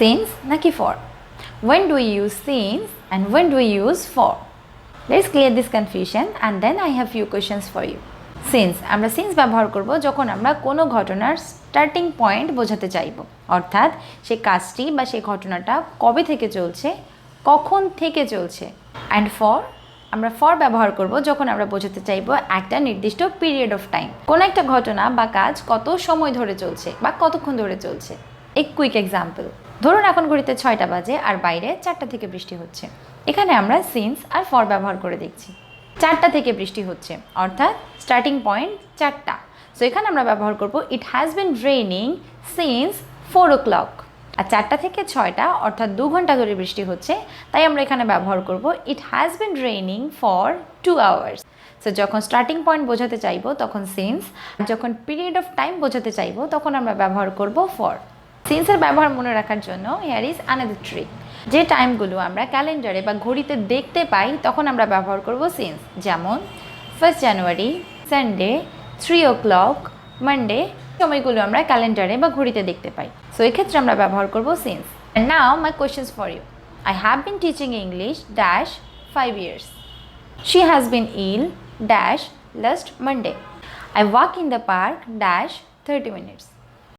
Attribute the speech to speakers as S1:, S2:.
S1: Since নাকি for? When do we use since and when do we use for? Let's clear this confusion and then I have few questions for you. Since, আমরা since ব্যবহার করব যখন আমরা কোনো ঘটনার starting point বোঝাতে চাইব, অর্থাৎ সেই কাজটি বা সেই ঘটনাটা কবে থেকে চলছে, কখন থেকে চলছে। অ্যান্ড ফর, আমরা ফর ব্যবহার করব যখন আমরা বোঝাতে চাইব একটা নির্দিষ্ট পিরিয়ড অফ টাইম, কোনো একটা ঘটনা বা কাজ কত সময় ধরে চলছে বা কতক্ষণ ধরে চলছে। এক কুইক এক্সাম্পল, ধরুন এখন ঘড়িতে 6টা বাজে আর বাইরে 4টা থেকে বৃষ্টি হচ্ছে। এখানে আমরা সিন্স আর ফর ব্যবহার করে দেখছি। 4টা থেকে বৃষ্টি হচ্ছে অর্থাৎ স্টার্টিং পয়েন্ট 4টা, সো এখানে আমরা ব্যবহার করব it has been raining since 4 o'clock। আর 4টা থেকে 6টা অর্থাৎ 2 ঘন্টা ধরে বৃষ্টি হচ্ছে, তাই আমরা এখানে ব্যবহার করব it has been raining for 2 hours। So যখন স্টার্টিং পয়েন্ট বোঝাতে চাইবো তখন সিন্স, যখন পিরিয়ড অফ টাইম বোঝাতে চাইবো তখন আমরা ব্যবহার করব ফর। সিন্সের ব্যবহার মনে রাখার জন্য হিয়ার ইজ অ্যানাদার ট্রিক। যে টাইমগুলো আমরা ক্যালেন্ডারে বা ঘড়িতে দেখতে পাই তখন আমরা ব্যবহার করব সিন্স, যেমন 1 জানুয়ারি, সানডে, 3 o'clock, মানডে, সময়গুলো আমরা ক্যালেন্ডারে বা ঘড়িতে দেখতে পাই। সো এক্ষেত্রে আমরা ব্যবহার করব since. And now my questions for you. I have been teaching English dash 5 years. She has been ill dash last Monday. I walk in the park dash 30 minutes.